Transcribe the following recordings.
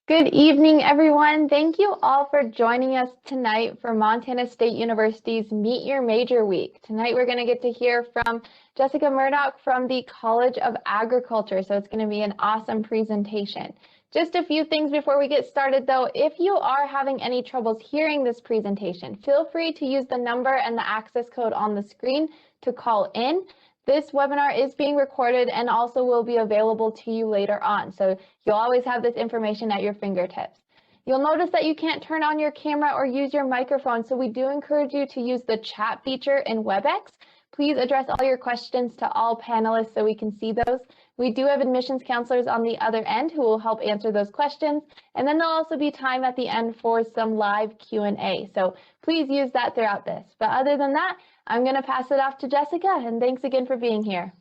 Good evening, everyone. Thank you all for joining us tonight for Montana State University's Meet Your Major Week. Tonight, we're going to get to hear from Jessica Murdoch from the College of Agriculture, so it's going to be an awesome presentation. Just a few things before we get started, though. If you are having any troubles hearing this presentation, feel free to use the number and the access code on the screen to call in. This webinar is being recorded and also will be available to you later on, so you'll always have this information at your fingertips. You'll notice that you can't turn on your camera or use your microphone, so we do encourage you to use the chat feature in WebEx. Please address all your questions to all panelists so we can see those. We do have admissions counselors on the other end who will help answer those questions, and then there'll also be time at the end for some live Q&A, so please use that throughout this. But other than that, I'm going to pass it off to Jessica, and thanks again for being here.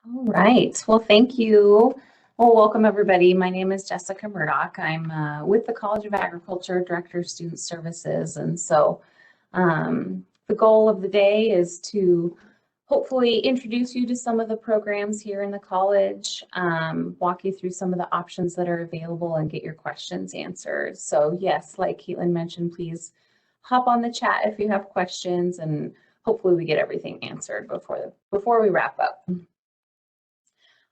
All right. Well, thank you. Well, welcome everybody. My name is Jessica Murdoch. I'm with the College of Agriculture, Director of Student Services. And so the goal of the day is to hopefully introduce you to some of the programs here in the college, walk you through some of the options that are available and get your questions answered. So yes, like Caitlin mentioned, please hop on the chat if you have questions, and hopefully we get everything answered before we wrap up.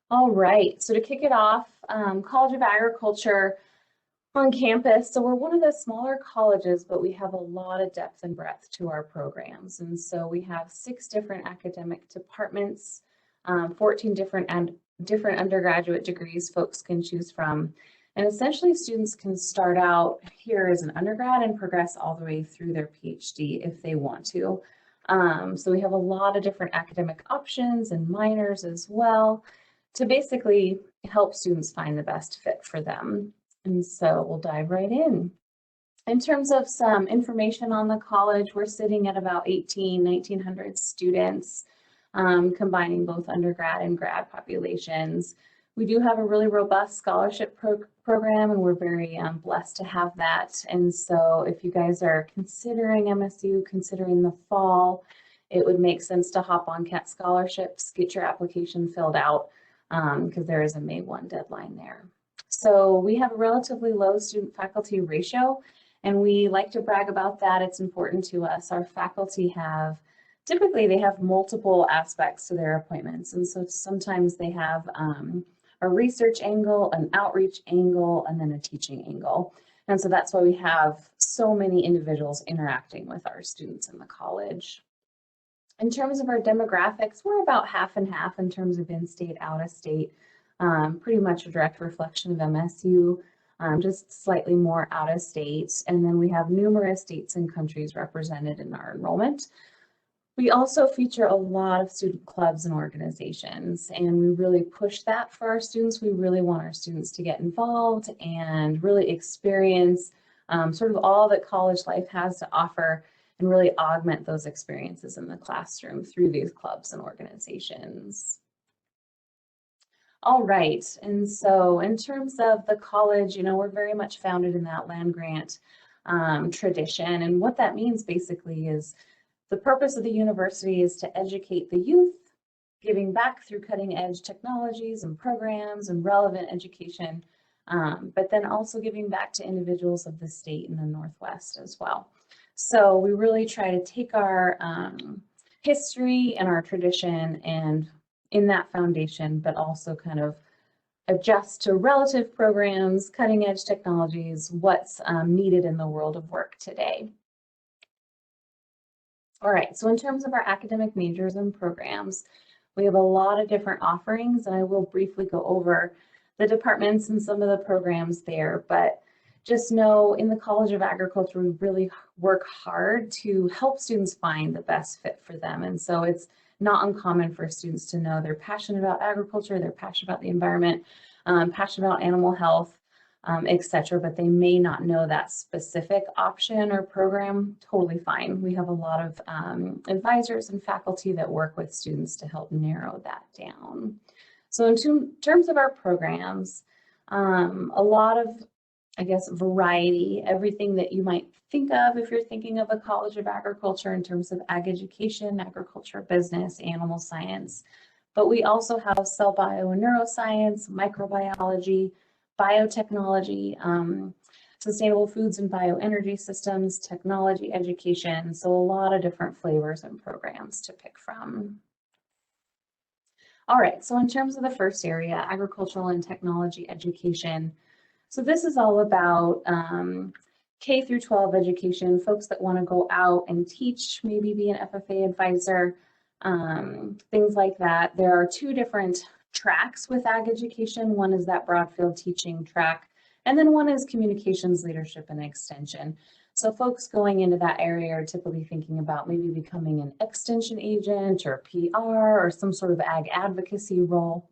All right, so to kick it off, College of Agriculture on campus. So we're one of the smaller colleges, but we have a lot of depth and breadth to our programs. And so we have 6 different academic departments, 14 different undergraduate degrees folks can choose from. And essentially students can start out here as an undergrad and progress all the way through their PhD if they want to. So we have a lot of different academic options and minors as well to basically help students find the best fit for them. And so we'll dive right in. In terms of some information on the college, we're sitting at about 1,900 students, combining both undergrad and grad populations. We do have a really robust scholarship program, and we're very blessed to have that. And so if you guys are considering MSU, considering the fall, it would make sense to hop on CAT scholarships, get your application filled out, because there is a May 1 deadline there. So we have a relatively low student-faculty ratio, and we like to brag about that. It's important to us. Our faculty typically they have multiple aspects to their appointments, and so sometimes they have a research angle, an outreach angle, and then a teaching angle. And so that's why we have so many individuals interacting with our students in the college. In terms of our demographics, we're about half and half in terms of in-state, out-of-state, pretty much a direct reflection of MSU, just slightly more out-of-state. And then we have numerous states and countries represented in our enrollment. We also feature a lot of student clubs and organizations, and we really push that for our students. We really want our students to get involved and really experience sort of all that college life has to offer, and really augment those experiences in the classroom through these clubs and organizations. All right, and so in terms of the college, you know, we're very much founded in that land grant tradition, and what that means basically is the purpose of the university is to educate the youth, giving back through cutting edge technologies and programs and relevant education, but then also giving back to individuals of the state and the Northwest as well. So we really try to take our history and our tradition and in that foundation, but also kind of adjust to relative programs, cutting edge technologies, what's needed in the world of work today. All right, so in terms of our academic majors and programs, we have a lot of different offerings, and I will briefly go over the departments and some of the programs there, but just know in the College of Agriculture, we really work hard to help students find the best fit for them. And so it's not uncommon for students to know they're passionate about agriculture, they're passionate about the environment, passionate about animal health, etc., but they may not know that specific option or program. Totally fine. We have a lot of advisors and faculty that work with students to help narrow that down. So in terms of our programs, a lot of, I guess, variety, everything that you might think of if you're thinking of a College of Agriculture in terms of ag education, agriculture, business, animal science. But we also have cell bio and neuroscience, microbiology, biotechnology, sustainable foods and bioenergy systems, technology education. So a lot of different flavors and programs to pick from. All right, so in terms of the first area, agricultural and technology education. So this is all about K through 12 education, folks that want to go out and teach, maybe be an FFA advisor, things like that. There are two different tracks with ag education. One is that broad field teaching track, and then one is communications, leadership, and extension. So folks going into that area are typically thinking about maybe becoming an extension agent or PR or some sort of ag advocacy role.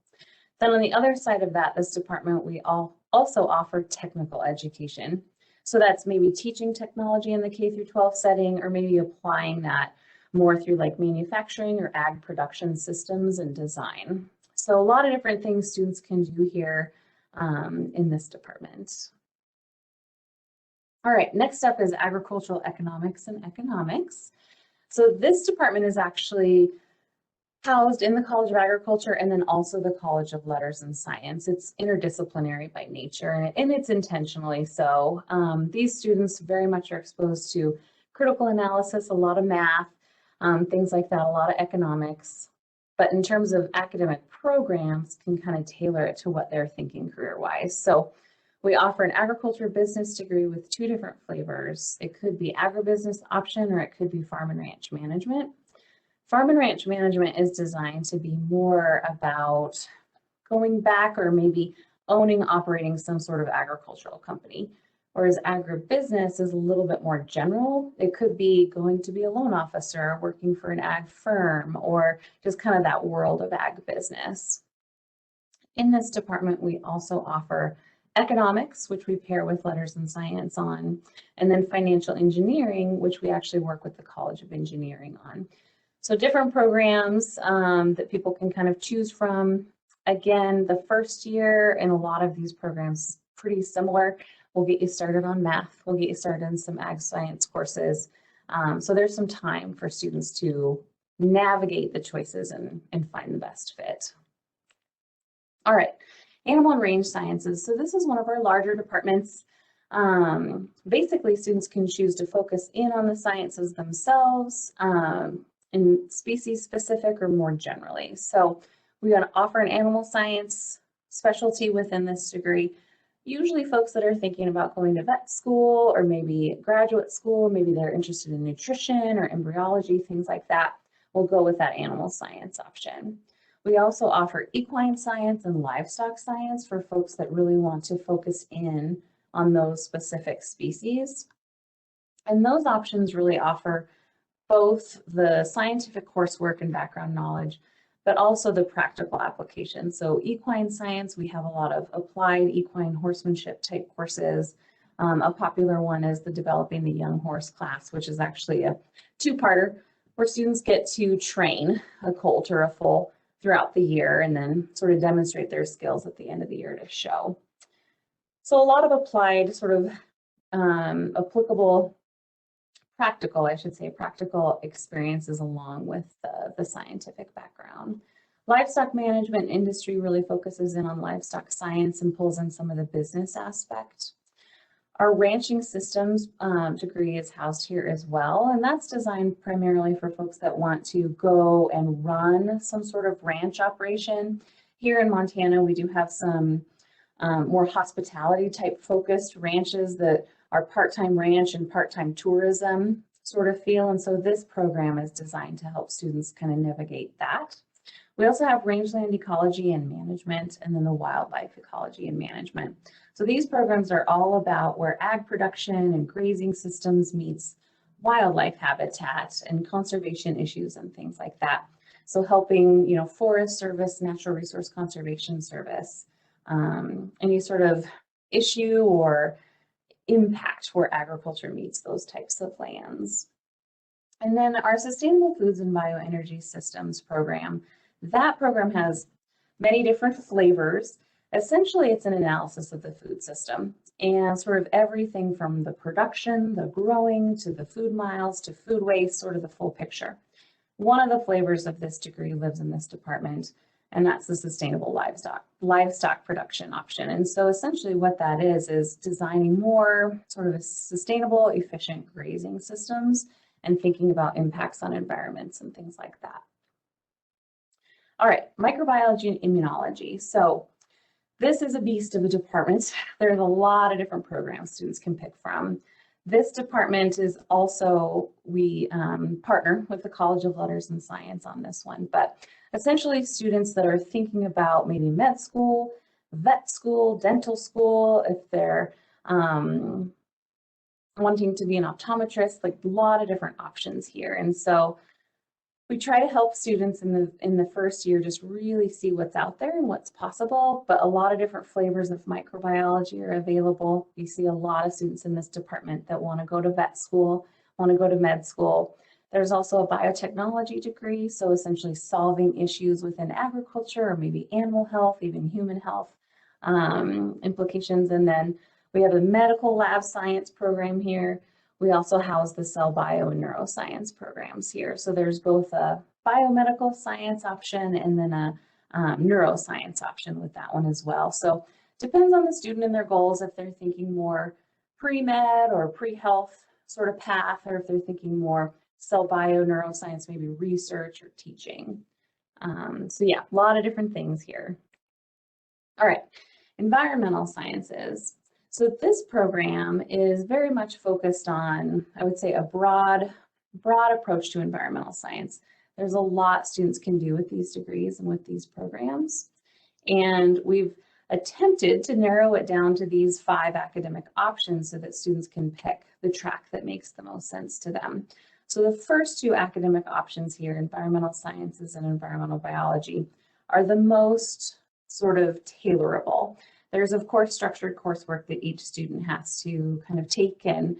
Then on the other side of that, this department, we also offer technical education. So that's maybe teaching technology in the K through 12 setting, or maybe applying that more through like manufacturing or ag production systems and design. So a lot of different things students can do here in this department. All right, next up is agricultural economics and economics. So this department is actually housed in the College of Agriculture and then also the College of Letters and Science. It's interdisciplinary by nature, and it's intentionally so. These students very much are exposed to critical analysis, a lot of math, things like that, a lot of economics. But in terms of academic programs, can kind of tailor it to what they're thinking career-wise. So we offer an agriculture business degree with two different flavors. It could be agribusiness option, or it could be farm and ranch management. Farm and ranch management is designed to be more about going back or maybe owning, operating some sort of agricultural company. Whereas agribusiness is a little bit more general. It could be going to be a loan officer, working for an ag firm, or just kind of that world of ag business. In this department, we also offer economics, which we pair with letters and science on, and then financial engineering, which we actually work with the College of Engineering on. So different programs that people can kind of choose from. Again, the first year in a lot of these programs, pretty similar. We'll get you started on math. We'll get you started in some ag science courses. So there's some time for students to navigate the choices and find the best fit. All right, animal and range sciences. So this is one of our larger departments. Basically, students can choose to focus in on the sciences themselves, in species specific or more generally. So we offer an animal science specialty within this degree. Usually folks that are thinking about going to vet school or maybe graduate school, maybe they're interested in nutrition or embryology, things like that, will go with that animal science option. We also offer equine science and livestock science for folks that really want to focus in on those specific species. And those options really offer both the scientific coursework and background knowledge, but also the practical application. So equine science, we have a lot of applied equine horsemanship type courses. A popular one is the Developing the Young Horse class, which is actually a two-parter where students get to train a colt or a foal throughout the year and then sort of demonstrate their skills at the end of the year to show. So a lot of applied sort of applicable practical, I should say, practical experiences along with the scientific background. Livestock management industry really focuses in on livestock science and pulls in some of the business aspect. Our ranching systems degree is housed here as well, and that's designed primarily for folks that want to go and run some sort of ranch operation. Here in Montana, we do have some more hospitality type focused ranches that are part-time ranch and part-time tourism sort of feel. And so this program is designed to help students kind of navigate that. We also have rangeland ecology and management, and then the wildlife ecology and management. So these programs are all about where ag production and grazing systems meets wildlife habitat and conservation issues and things like that. So helping, Forest Service, Natural Resource Conservation Service, any sort of issue or impact where agriculture meets those types of lands. And then our Sustainable Foods and Bioenergy Systems program, that program has many different flavors. Essentially, it's an analysis of the food system and sort of everything from the production, the growing, to the food miles, to food waste, sort of the full picture. One of the flavors of this degree lives in this department. and that's the sustainable livestock production option. And so essentially what that is designing more sort of sustainable, efficient grazing systems and thinking about impacts on environments and things like that. All right, microbiology and immunology. So this is a beast of a department. There's a lot of different programs students can pick from. This department is also, we partner with the College of Letters and Science on this one, but essentially students that are thinking about maybe med school, vet school, dental school, if they're wanting to be an optometrist, like a lot of different options here. And so we try to help students in the first year just really see what's out there and what's possible, but a lot of different flavors of microbiology are available. You see a lot of students in this department that want to go to vet school, want to go to med school. There's also a biotechnology degree, so essentially solving issues within agriculture or maybe animal health, even human health implications. And then we have a medical lab science program here. We also house the cell bio and neuroscience programs here. So there's both a biomedical science option and then a neuroscience option with that one as well. So depends on the student and their goals, if they're thinking more pre-med or pre-health sort of path, or if they're thinking more cell bio, neuroscience, maybe research or teaching. So yeah, a lot of different things here. All right, environmental sciences. So this program is very much focused on, I would say, a broad approach to environmental science. There's a lot students can do with these degrees and with these programs. And we've attempted to narrow it down to these 5 academic options so that students can pick the track that makes the most sense to them. So the first 2 academic options here, environmental sciences and environmental biology, are the most sort of tailorable. There's, of course, structured coursework that each student has to kind of take and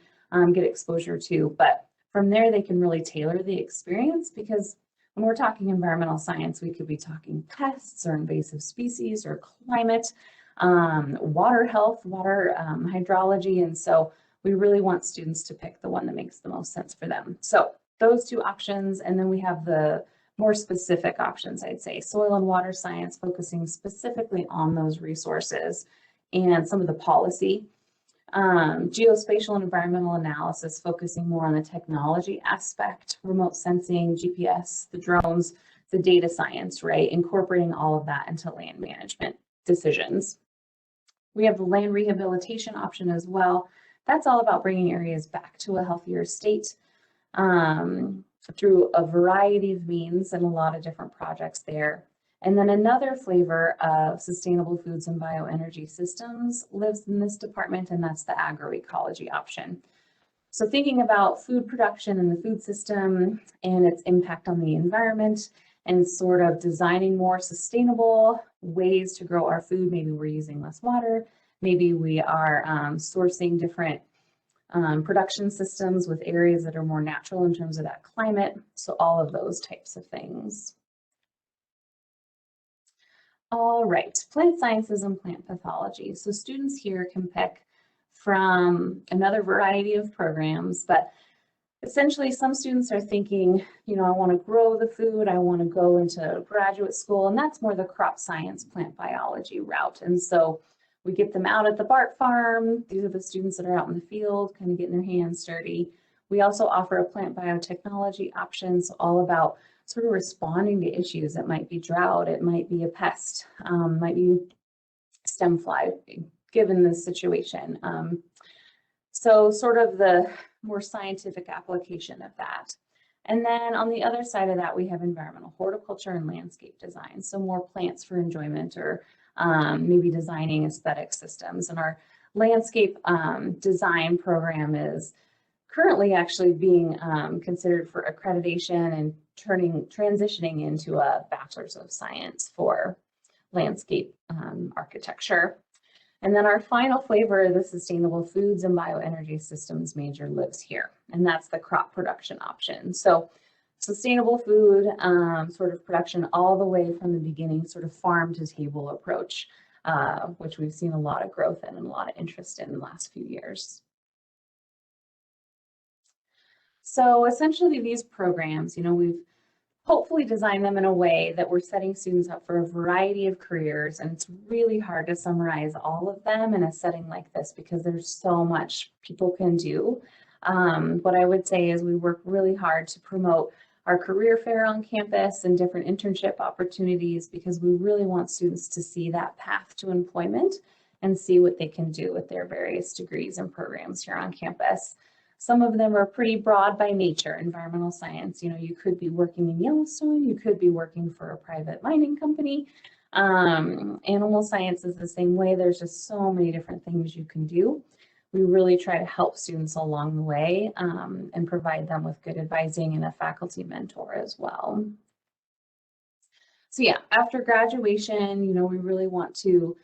get exposure to, but from there they can really tailor the experience, because when we're talking environmental science, we could be talking pests or invasive species or climate, water health, water hydrology, and so we really want students to pick the one that makes the most sense for them. So those 2 options, and then we have the more specific options, I'd say. Soil and water science, focusing specifically on those resources and some of the policy. Geospatial and environmental analysis, focusing more on the technology aspect, remote sensing, GPS, the drones, the data science, right? Incorporating all of that into land management decisions. We have the land rehabilitation option as well. That's all about bringing areas back to a healthier state. Through a variety of means and a lot of different projects there. And then another flavor of sustainable foods and bioenergy systems lives in this department, and that's the agroecology option. So thinking about food production and the food system and its impact on the environment, and sort of designing more sustainable ways to grow our food. Maybe we're using less water, maybe we are sourcing different production systems with areas that are more natural in terms of that climate. So all of those types of things. All right, plant sciences and plant pathology. So students here can pick from another variety of programs, but essentially some students are thinking, you know, I want to grow the food, I want to go into graduate school, and that's more the crop science, plant biology route. And so we get them out at the BART farm. These are the students that are out in the field, kind of getting their hands dirty. We also offer a plant biotechnology option, so all about sort of responding to issues. It might be drought, it might be a pest, might be stem fly, given the situation. So sort of the more scientific application of that. And then on the other side of that, we have environmental horticulture and landscape design. So more plants for enjoyment, or maybe designing aesthetic systems. And our landscape design program is currently actually being considered for accreditation and transitioning into a Bachelor's of Science for landscape architecture. And then our final flavor, the sustainable foods and bioenergy systems major, lives here, and that's the crop production option. So sustainable food sort of production all the way from the beginning, sort of farm to table approach, which we've seen a lot of growth in and a lot of interest in the last few years. So essentially these programs, you know, we've hopefully design them in a way that we're setting students up for a variety of careers. And it's really hard to summarize all of them in a setting like this because there's so much people can do. What I would say is we work really hard to promote our career fair on campus and different internship opportunities because we really want students to see that path to employment and see what they can do with their various degrees and programs here on campus. Some of them are pretty broad by nature. Environmental science, you know, you could be working in Yellowstone, you could be working for a private mining company. Animal science is the same way. There's just so many different things you can do. We really try to help students along the way and provide them with good advising and a faculty mentor as well. So yeah, after graduation, you know, we really want to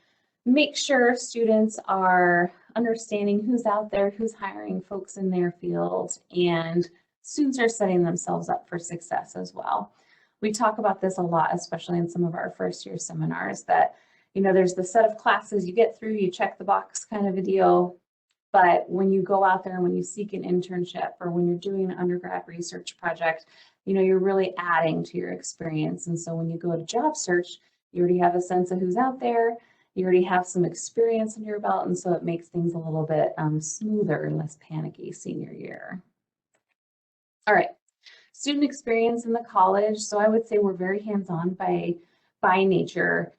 make sure students are understanding who's out there, who's hiring folks in their field, and students are setting themselves up for success as well. We talk about this a lot, especially in some of our first year seminars, that, you know, there's the set of classes you get through, you check the box kind of a deal. But when you go out there and when you seek an internship or when you're doing an undergrad research project, you know, you're really adding to your experience. And so when you go to job search, you already have a sense of who's out there. You already have some experience in your belt, and so it makes things a little bit smoother and less panicky senior year. All right, student experience in the college. So I would say we're very hands-on by nature.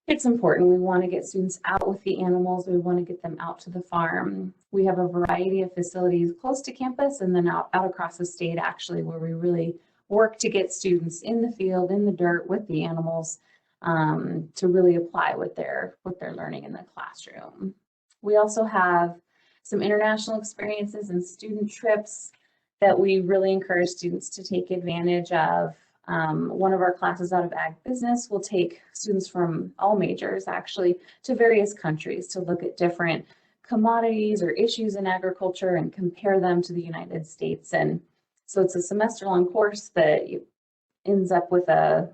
It's important. We want to get students out with the animals. We want to get them out to the farm. We have a variety of facilities close to campus and then out across the state, actually, where we really work to get students in the field, in the dirt with the animals, to really apply what they're learning in the classroom. We also have some international experiences and student trips that we really encourage students to take advantage of. One of our classes out of Ag Business will take students from all majors actually to various countries to look at different commodities or issues in agriculture and compare them to the United States. And so it's a semester-long course that ends up with a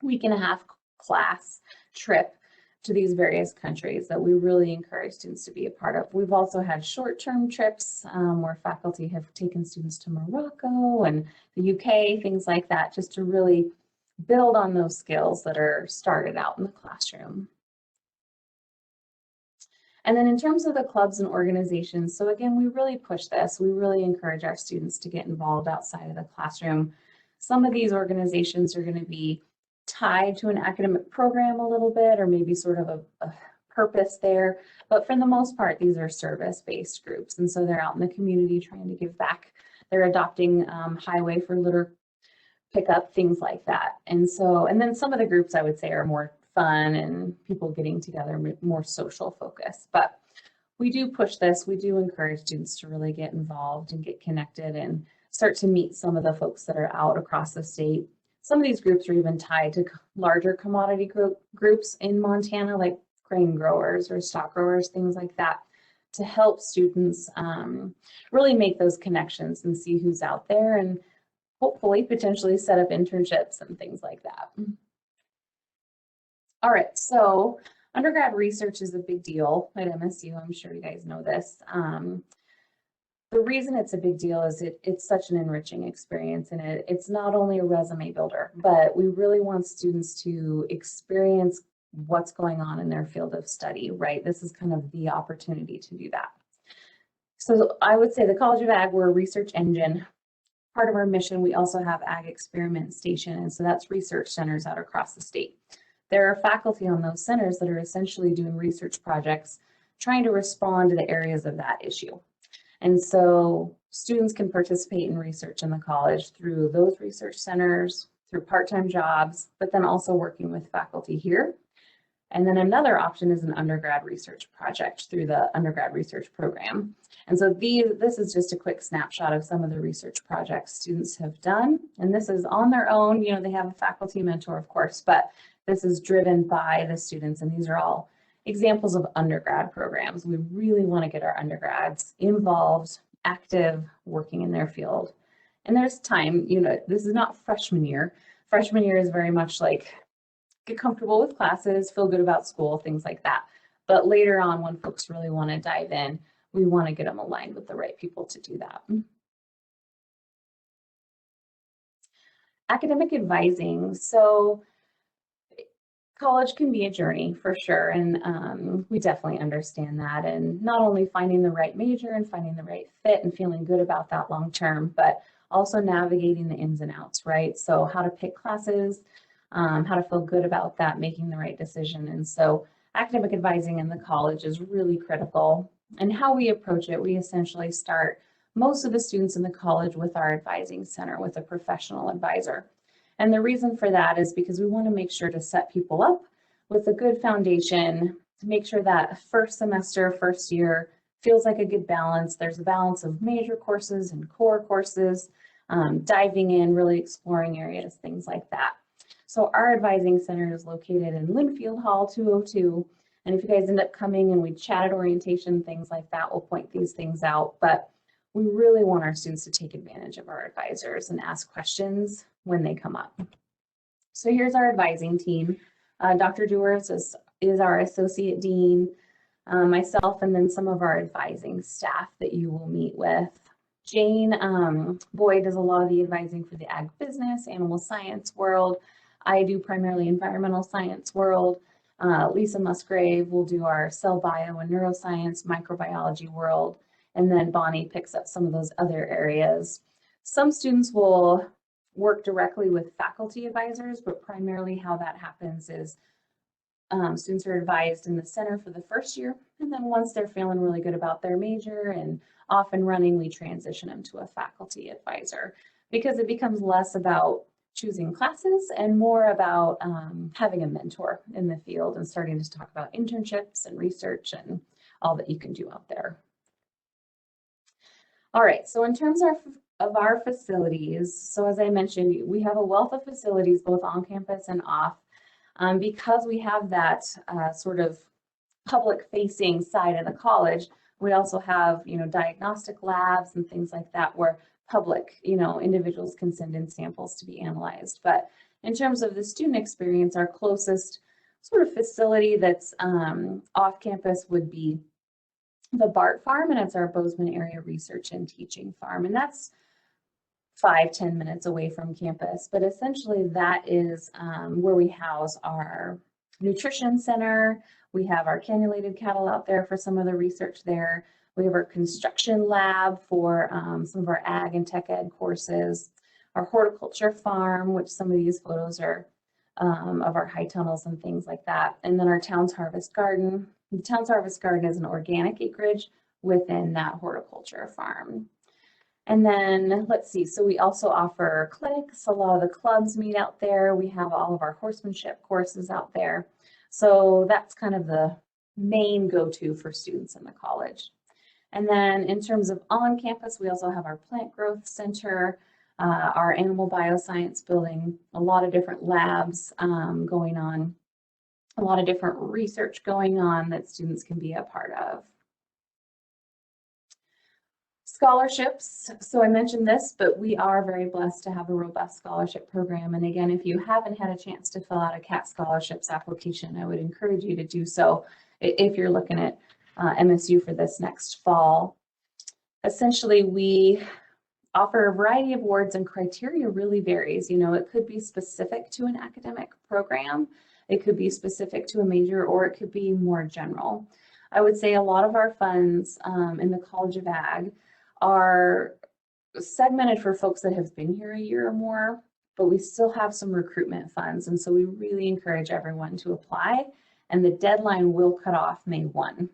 week-and-a-half class trip to these various countries that we really encourage students to be a part of. We've also had short-term trips where faculty have taken students to Morocco and the UK, things like that, just to really build on those skills that are started out in the classroom. And then in terms of the clubs and organizations, so again, we really push this. We really encourage our students to get involved outside of the classroom. Some of these organizations are going to be tied to an academic program a little bit, or maybe sort of a purpose there. But for the most part, these are service-based groups. And so they're out in the community trying to give back. They're adopting highway for litter pickup, things like that. And then some of the groups I would say are more fun and people getting together, more social focus. But we do push this. We do encourage students to really get involved and get connected and start to meet some of the folks that are out across the state. Some of these groups are even tied to larger commodity groups in Montana, like grain growers or stock growers, things like that, to help students really make those connections and see who's out there and hopefully potentially set up internships and things like that. All right, so undergrad research is a big deal at MSU. I'm sure you guys know this. The reason it's a big deal is it's such an enriching experience, and it's not only a resume builder, but we really want students to experience what's going on in their field of study, right? This is kind of the opportunity to do that. So I would say the College of Ag, we're a research engine. Part of our mission, we also have Ag Experiment Station, and so that's research centers out across the state. There are faculty on those centers that are essentially doing research projects, trying to respond to the areas of that issue. And so students can participate in research in the college through those research centers, through part-time jobs, but then also working with faculty here. And then another option is an undergrad research project through the undergrad research program. And so this is just a quick snapshot of some of the research projects students have done. And this is on their own, you know, they have a faculty mentor, of course, but this is driven by the students, and these are all examples of undergrad programs. We really want to get our undergrads involved, active, working in their field. And there's time, you know, this is not freshman year. Freshman year is very much like get comfortable with classes, feel good about school, things like that. But later on, when folks really want to dive in, we want to get them aligned with the right people to do that. Academic advising. So college can be a journey for sure, and we definitely understand that. And not only finding the right major and finding the right fit and feeling good about that long term, but also navigating the ins and outs, right? So how to pick classes, how to feel good about that, making the right decision. And so academic advising in the college is really critical. And how we approach it, we essentially start most of the students in the college with our advising center with a professional advisor. And the reason for that is because we want to make sure to set people up with a good foundation, to make sure that first semester, first year feels like a good balance. There's a balance of major courses and core courses, diving in, really exploring areas, things like that. So our advising center is located in Linfield Hall 202. And if you guys end up coming and we chat at orientation, things like that, we'll point these things out. But we really want our students to take advantage of our advisors and ask questions when they come up. So here's our advising team. Dr. Dewars is our associate dean, myself, and then some of our advising staff that you will meet with. Jane Boyd does a lot of the advising for the ag business, animal science world. I do primarily environmental science world. Lisa Musgrave will do our cell bio and neuroscience, microbiology world. And then Bonnie picks up some of those other areas. Some students will work directly with faculty advisors, but primarily how that happens is students are advised in the center for the first year. And then once they're feeling really good about their major and off and running, we transition them to a faculty advisor because it becomes less about choosing classes and more about having a mentor in the field and starting to talk about internships and research and all that you can do out there. All right, so in terms of our facilities, so as I mentioned, we have a wealth of facilities both on campus and off. Because we have that sort of public-facing side of the college, we also have, diagnostic labs and things like that where public, individuals can send in samples to be analyzed. But in terms of the student experience, our closest sort of facility that's off campus would be the BART farm, and it's our Bozeman Area Research and Teaching Farm, and that's 5-10 minutes away from campus. But essentially that is where we house our nutrition center. We have our cannulated cattle out there for some of the research there. We have our construction lab for some of our ag and tech ed courses, our horticulture farm, which some of these photos are of our high tunnels and things like that. And then our Towns Harvest Garden. The Towns Harvest Garden is an organic acreage within that horticulture farm. And then let's see, so we also offer clinics. A lot of the clubs meet out there. We have all of our horsemanship courses out there. So that's kind of the main go-to for students in the college. And then in terms of on campus, we also have our plant growth center, our animal bioscience building, a lot of different labs going on, a lot of different research going on that students can be a part of. Scholarships. So I mentioned this, but we are very blessed to have a robust scholarship program. And again, if you haven't had a chance to fill out a CAT scholarships application, I would encourage you to do so if you're looking at MSU for this next fall. Essentially, we offer a variety of awards, and criteria really varies. It could be specific to an academic program, it could be specific to a major, or it could be more general. I would say a lot of our funds in the College of Ag are segmented for folks that have been here a year or more, but we still have some recruitment funds. And so we really encourage everyone to apply, and the deadline will cut off May 1.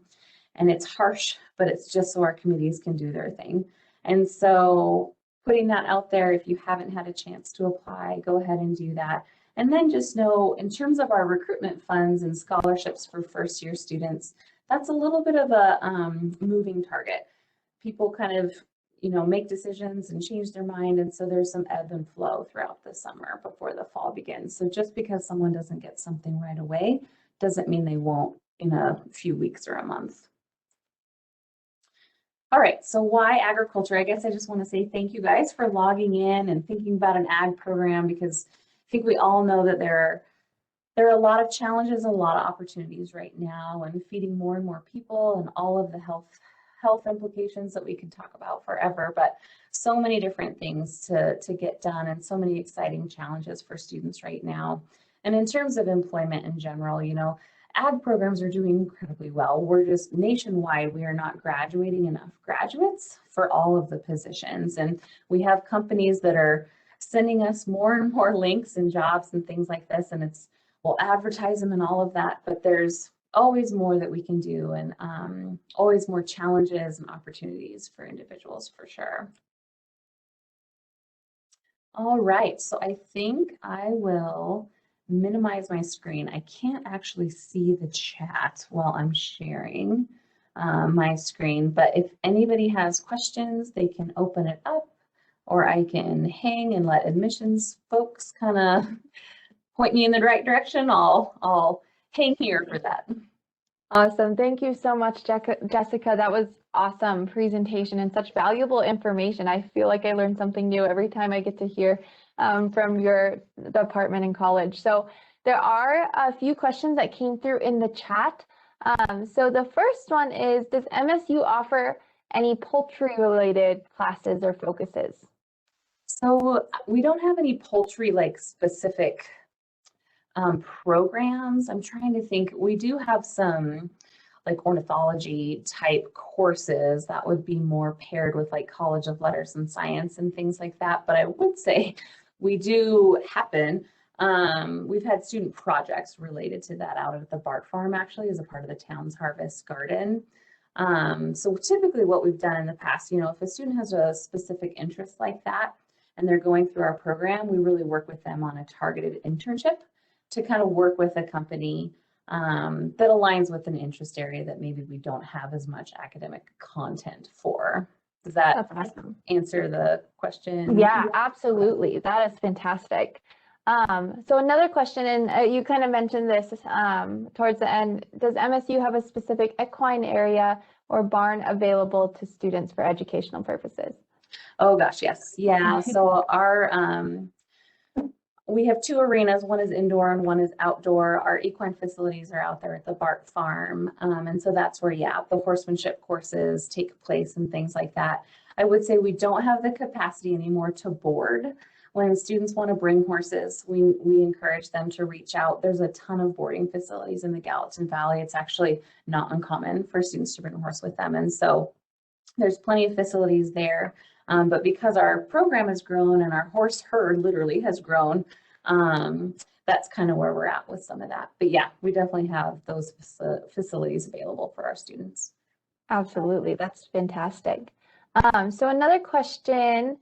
And it's harsh, but it's just so our committees can do their thing. And so putting that out there, if you haven't had a chance to apply, go ahead and do that. And then just know, in terms of our recruitment funds and scholarships for first year students, that's a little bit of a moving target. People kind of, make decisions and change their mind. And so there's some ebb and flow throughout the summer before the fall begins. So just because someone doesn't get something right away doesn't mean they won't in a few weeks or a month. All right, so why agriculture? I guess I just want to say thank you guys for logging in and thinking about an ag program, because I think we all know that there are a lot of challenges, a lot of opportunities right now, and feeding more and more people and all of the health health implications that we could talk about forever, but so many different things to get done and so many exciting challenges for students right now. And in terms of employment in general, you know, ag programs are doing incredibly well. We're just nationwide, we are not graduating enough graduates for all of the positions. And we have companies that are sending us more and more links and jobs and things like this. And we'll advertise them and all of that, but there's always more that we can do, and always more challenges and opportunities for individuals for sure. All right, so I think I will minimize my screen. I can't actually see the chat while I'm sharing my screen, but if anybody has questions, they can open it up, or I can hang and let admissions folks kind of point me in the right direction. I'll hang here for that. Awesome. Thank you so much, Jessica. That was awesome presentation and such valuable information. I feel like I learned something new every time I get to hear from your department in college. So there are a few questions that came through in the chat. So the first one is, does MSU offer any poultry-related classes or focuses? So we don't have any poultry like specific programs. I'm trying to think. We do have some like ornithology type courses that would be more paired with like College of Letters and Science and things like that. But I would say we do happen. We've had student projects related to that out at the Bart Farm, actually, as a part of the town's harvest garden. So typically what we've done in the past, you know, if a student has a specific interest like that and they're going through our program, we really work with them on a targeted internship to kind of work with a company that aligns with an interest area that maybe we don't have as much academic content for. Does that awesome. Answer the question? Yeah, absolutely. That is fantastic. So another question, and you kind of mentioned this towards the end, does MSU have a specific equine area or barn available to students for educational purposes? Oh gosh, yes. Yeah, so we have two arenas. One is indoor and one is outdoor. Our equine facilities are out there at the Bart Farm. And so that's where, yeah, the horsemanship courses take place and things like that. I would say we don't have the capacity anymore to board. When students want to bring horses, we encourage them to reach out. There's a ton of boarding facilities in the Gallatin Valley. It's actually not uncommon for students to bring a horse with them. And so there's plenty of facilities there. But because our program has grown and our horse herd literally has grown, that's kind of where we're at with some of that. But yeah, we definitely have those facilities available for our students. Absolutely, that's fantastic. So another question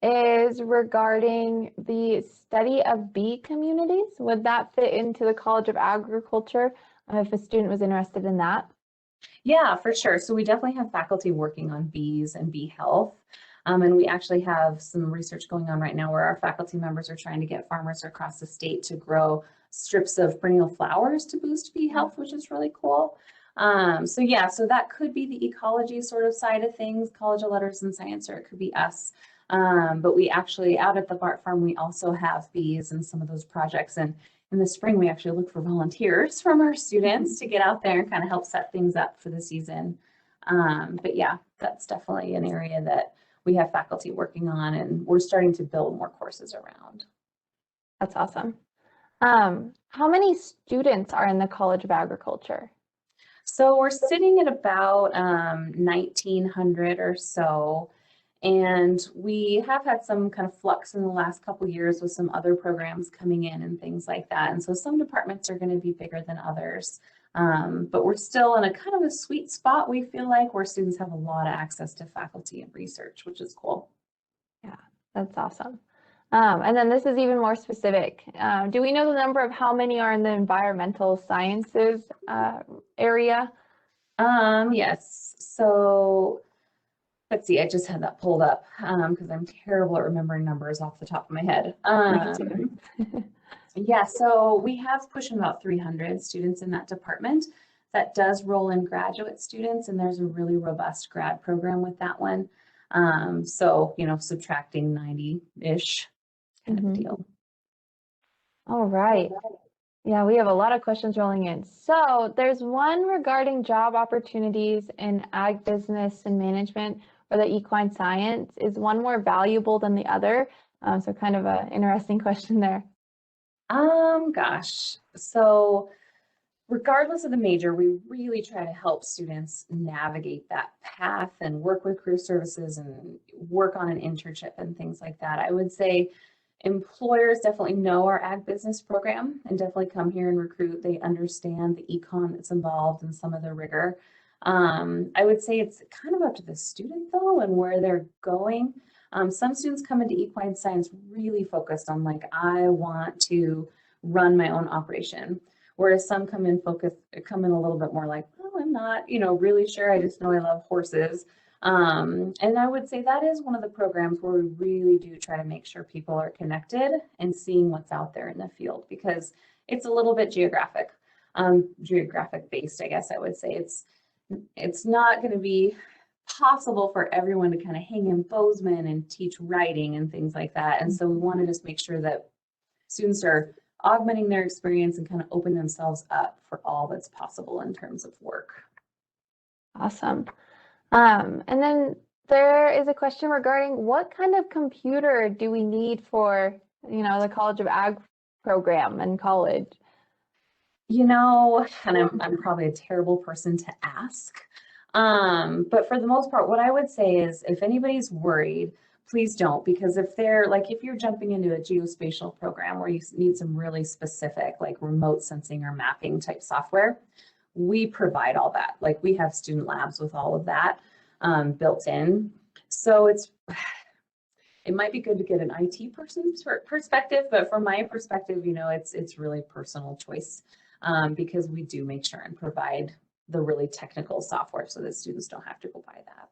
is regarding the study of bee communities. Would that fit into the College of Agriculture if a student was interested in that? Yeah, for sure. So we definitely have faculty working on bees and bee health. And we actually have some research going on right now where our faculty members are trying to get farmers across the state to grow strips of perennial flowers to boost bee health, which is really cool. So yeah, so that could be the ecology sort of side of things, College of Letters and Science, or it could be us. But we actually, out at the Bart Farm, we also have bees and some of those projects. And in the spring, we actually look for volunteers from our students to get out there and kind of help set things up for the season. But yeah, that's definitely an area that we have faculty working on, and we're starting to build more courses around. That's awesome. How many students are in the College of Agriculture? So we're sitting at about 1,900 or so. And we have had some kind of flux in the last couple of years with some other programs coming in and things like that. And so some departments are going to be bigger than others. But we're still in a kind of a sweet spot, we feel like, where students have a lot of access to faculty and research, which is cool. Yeah, that's awesome. And then this is even more specific. Do we know the number of how many are in the environmental sciences area? Yes. So let's see, I just had that pulled up because I'm terrible at remembering numbers off the top of my head. Yeah, so we have pushing about 300 students in that department. That does roll in graduate students, and there's a really robust grad program with that one. So, you know, subtracting 90-ish kind of a deal. All right. Yeah, we have a lot of questions rolling in. So there's one regarding job opportunities in ag business and management or the equine science. Is one more valuable than the other? So kind of an interesting question there. Gosh. So regardless of the major, we really try to help students navigate that path and work with career services and work on an internship and things like that. I would say employers definitely know our ag business program and definitely come here and recruit. They understand the econ that's involved and some of the rigor. I would say it's kind of up to the student though and where they're going. Some students come into equine science really focused on like, I want to run my own operation. Whereas some come in a little bit more like, oh, I'm not, really sure. I just know I love horses. And I would say that is one of the programs where we really do try to make sure people are connected and seeing what's out there in the field because it's a little bit geographic based, I guess I would say. It's not going to be possible for everyone to kind of hang in Bozeman and teach writing and things like that. And so we want to just make sure that students are augmenting their experience and kind of open themselves up for all that's possible in terms of work. Awesome. And then there is a question regarding what kind of computer do we need for, the College of Ag program in college? And I'm probably a terrible person to ask. But for the most part, what I would say is if anybody's worried, please don't, because if you're jumping into a geospatial program where you need some really specific, like remote sensing or mapping type software, we provide all that. Like we have student labs with all of that built in. So it might be good to get an IT person's perspective, but from my perspective, it's really personal choice because we do make sure and provide the really technical software so that students don't have to go buy that.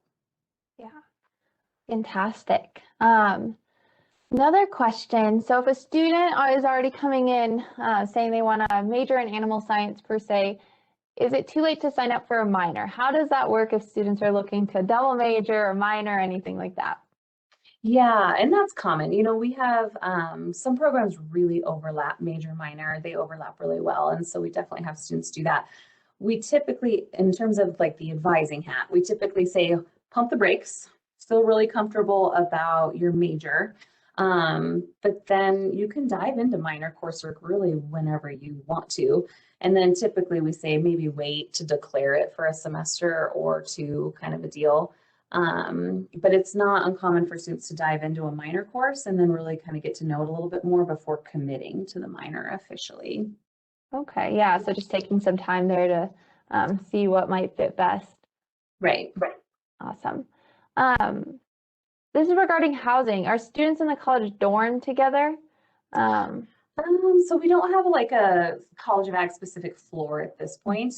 Yeah. Fantastic. Another question. So if a student is already coming in saying they want to major in animal science per se, is it too late to sign up for a minor? How does that work if students are looking to double major or minor or anything like that? Yeah, and that's common. We have some programs really overlap major, minor. They overlap really well. And so we definitely have students do that. We typically, in terms of like the advising hat, we typically say pump the brakes, feel really comfortable about your major. But then you can dive into minor coursework really whenever you want to. And then typically we say maybe wait to declare it for a semester or two kind of a deal. But it's not uncommon for students to dive into a minor course and then really kind of get to know it a little bit more before committing to the minor officially. Okay, yeah, so just taking some time there to see what might fit best. Right. Awesome. This is regarding housing. Are students in the college dorm together? So we don't have like a College of Ag specific floor at this point.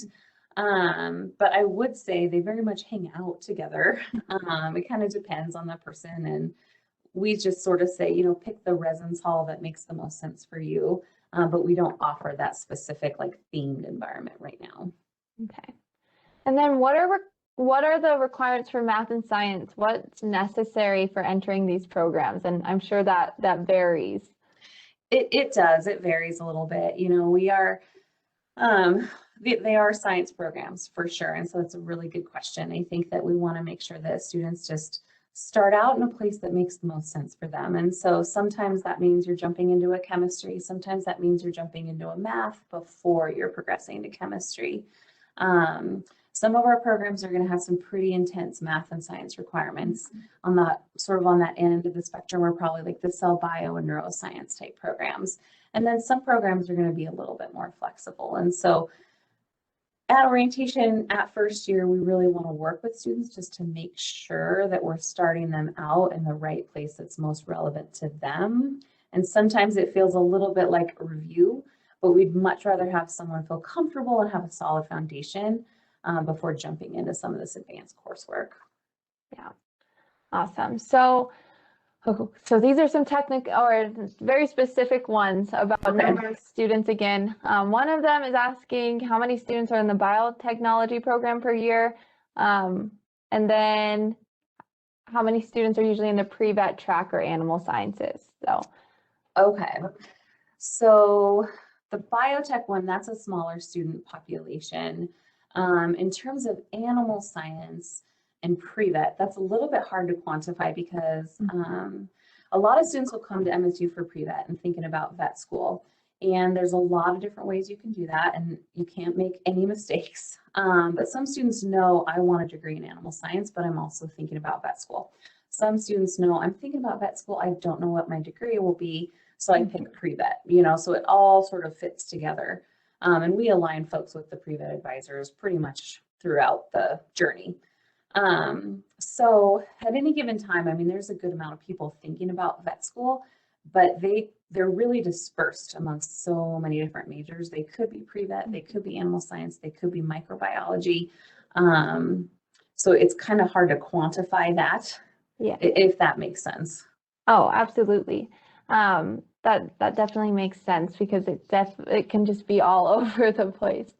But I would say they very much hang out together. It kind of depends on the person. And we just sort of say, pick the residence hall that makes the most sense for you. But we don't offer that specific like themed environment right now. Okay. And then what are the requirements for math and science? What's necessary for entering these programs? And I'm sure that varies. It does. It varies a little bit. We are they are science programs for sure. And so it's a really good question. I think that we want to make sure that students just start out in a place that makes the most sense for them. And so sometimes that means you're jumping into a chemistry. Sometimes that means you're jumping into a math before you're progressing to chemistry. Some of our programs are going to have some pretty intense math and science requirements on that end of the spectrum. We're probably like the cell bio and neuroscience type programs. And then some programs are going to be a little bit more flexible. And so at orientation at first year, we really want to work with students just to make sure that we're starting them out in the right place that's most relevant to them. And sometimes it feels a little bit like a review, but we'd much rather have someone feel comfortable and have a solid foundation before jumping into some of this advanced coursework. Yeah, awesome. So these are some technical or very specific ones about number of students again. One of them is asking how many students are in the biotechnology program per year, and then how many students are usually in the pre-vet track or animal sciences. So, okay. So The biotech one, that's a smaller student population. In terms of animal science and pre-vet, that's a little bit hard to quantify because a lot of students will come to MSU for pre-vet and thinking about vet school. And there's a lot of different ways you can do that, and you can't make any mistakes. But some students know I want a degree in animal science, but I'm also thinking about vet school. Some students know I'm thinking about vet school, I don't know what my degree will be, so I pick pre-vet, so it all sort of fits together. And we align folks with the pre-vet advisors pretty much throughout the journey. So at any given time, I mean, there's a good amount of people thinking about vet school, but they're really dispersed amongst so many different majors. They could be pre-vet, they could be animal science, they could be microbiology. So it's kind of hard to quantify that, if that makes sense. Oh, absolutely. That definitely makes sense because it can just be all over the place.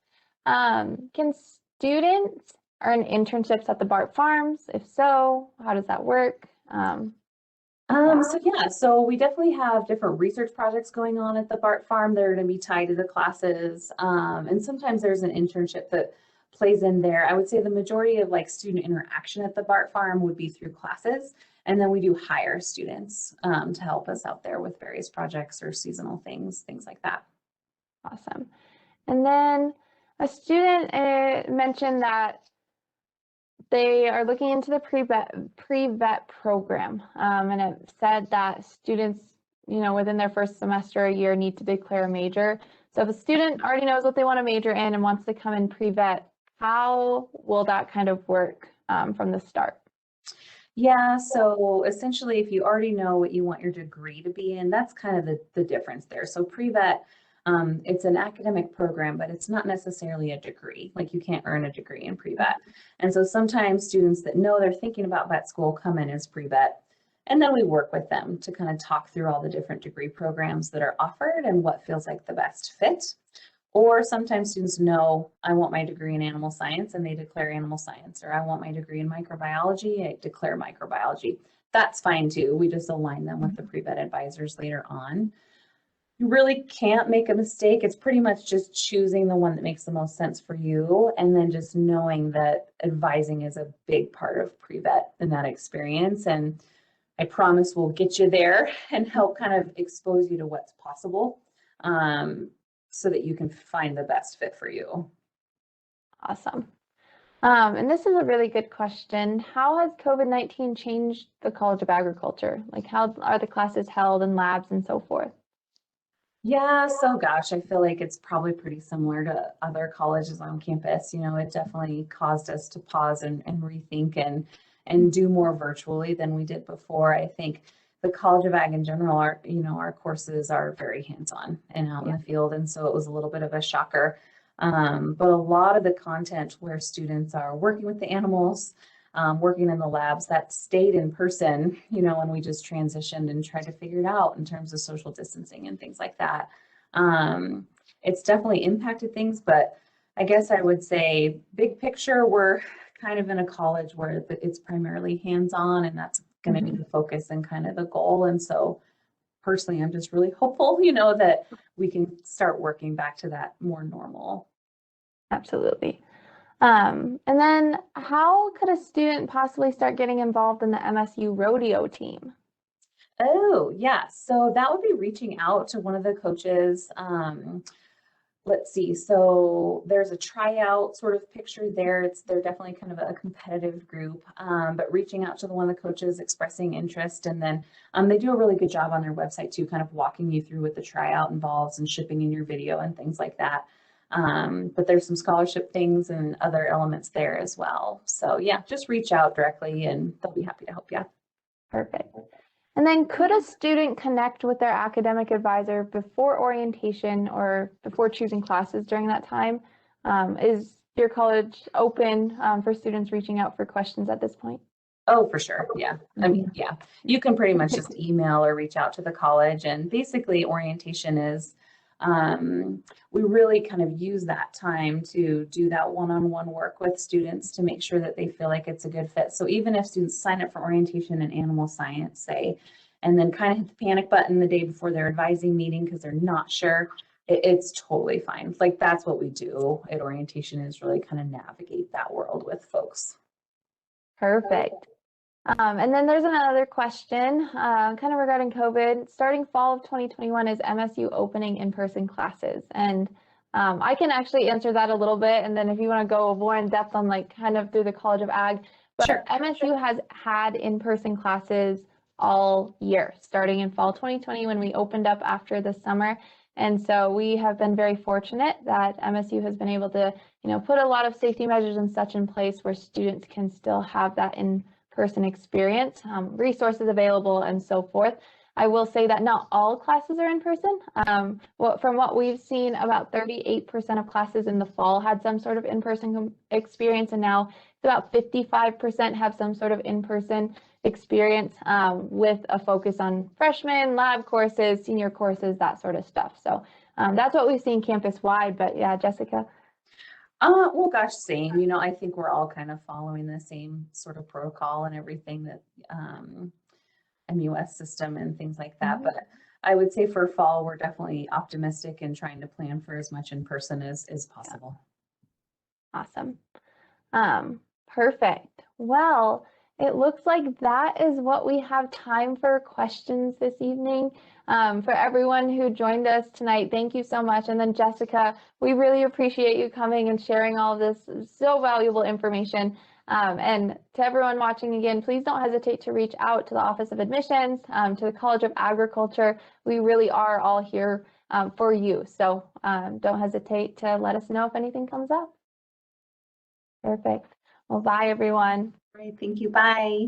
Can students earn internships at the BART farms? If so, how does that work? So we definitely have different research projects going on at the BART farm that are going to be tied to the classes. And sometimes there's an internship that plays in there. I would say the majority of like student interaction at the BART farm would be through classes. And then we do hire students to help us out there with various projects or seasonal things like that. Awesome. And then a student mentioned that they are looking into the pre-vet program, and it said that students, within their first semester or year need to declare a major. So if a student already knows what they want to major in and wants to come in pre-vet, how will that kind of work from the start? Yeah, so essentially, if you already know what you want your degree to be in, that's kind of the difference there. So pre-vet, it's an academic program, but it's not necessarily a degree. Like you can't earn a degree in pre-vet. And so sometimes students that know they're thinking about vet school come in as pre-vet, and then we work with them to kind of talk through all the different degree programs that are offered and what feels like the best fit. Or sometimes students know, I want my degree in animal science, and they declare animal science, or I want my degree in microbiology, I declare microbiology. That's fine too. We just align them with the pre-vet advisors later on. You really can't make a mistake. It's pretty much just choosing the one that makes the most sense for you, and then just knowing that advising is a big part of pre-vet in that experience. And I promise we'll get you there and help kind of expose you to what's possible. So that you can find the best fit for you. Awesome. And this is a really good question. How has COVID-19 changed the College of Agriculture? Like how are the classes held and labs and so forth? Yeah, so gosh, I feel like it's probably pretty similar to other colleges on campus. It definitely caused us to pause and rethink and do more virtually than we did before. I think the College of Ag in general, our courses are very hands-on and out in the field. And so it was a little bit of a shocker. But a lot of the content where students are working with the animals, working in the labs, that stayed in person, when we just transitioned and tried to figure it out in terms of social distancing and things like that. It's definitely impacted things, but I guess I would say big picture, we're kind of in a college where it's primarily hands-on, and that's going to be the focus and kind of the goal. And so personally, I'm just really hopeful, that we can start working back to that more normal. Absolutely. And then how could a student possibly start getting involved in the MSU rodeo team? Oh, yeah. So that would be reaching out to one of the coaches. Let's see. So there's a tryout sort of picture there. They're definitely kind of a competitive group, but reaching out to one of the coaches, expressing interest, and then they do a really good job on their website too, kind of walking you through what the tryout involves and shipping in your video and things like that. But there's some scholarship things and other elements there as well. So yeah, just reach out directly and they'll be happy to help you. Perfect. And then could a student connect with their academic advisor before orientation or before choosing classes during that time? Is your college open for students reaching out for questions at this point? Oh, for sure. Yeah. I mean, yeah, you can pretty much just email or reach out to the college, and basically orientation is, we really kind of use that time to do that one-on-one work with students to make sure that they feel like it's a good fit. So even if students sign up for orientation in animal science, say, and then kind of hit the panic button the day before their advising meeting because they're not sure, it's totally fine. Like that's what we do at orientation, is really kind of navigate that world with folks. Perfect. And then there's another question kind of regarding COVID. Starting fall of 2021, is MSU opening in-person classes? And I can actually answer that a little bit. And then if you want to go more in depth on like kind of through the College of Ag, but Sure. MSU has had in-person classes all year, starting in fall 2020 when we opened up after the summer. And so we have been very fortunate that MSU has been able to, put a lot of safety measures and such in place where students can still have that in-person experience, resources available, and so forth. I will say that not all classes are in person. From what we've seen, about 38% of classes in the fall had some sort of in-person experience, and now it's about 55% have some sort of in-person experience with a focus on freshmen, lab courses, senior courses, that sort of stuff. So that's what we've seen campus-wide. But yeah, Jessica? Well, gosh, same. I think we're all kind of following the same sort of protocol and everything that MUS system and things like that. But I would say for fall, we're definitely optimistic and trying to plan for as much in person as possible. Awesome. Perfect. Well, it looks like that is what we have time for questions this evening. For everyone who joined us tonight, thank you so much. And then Jessica, we really appreciate you coming and sharing all of this so valuable information. And to everyone watching again, please don't hesitate to reach out to the Office of Admissions, to the College of Agriculture. We really are all here for you. So don't hesitate to let us know if anything comes up. Perfect. Well, bye, everyone. Great. Thank you. Bye.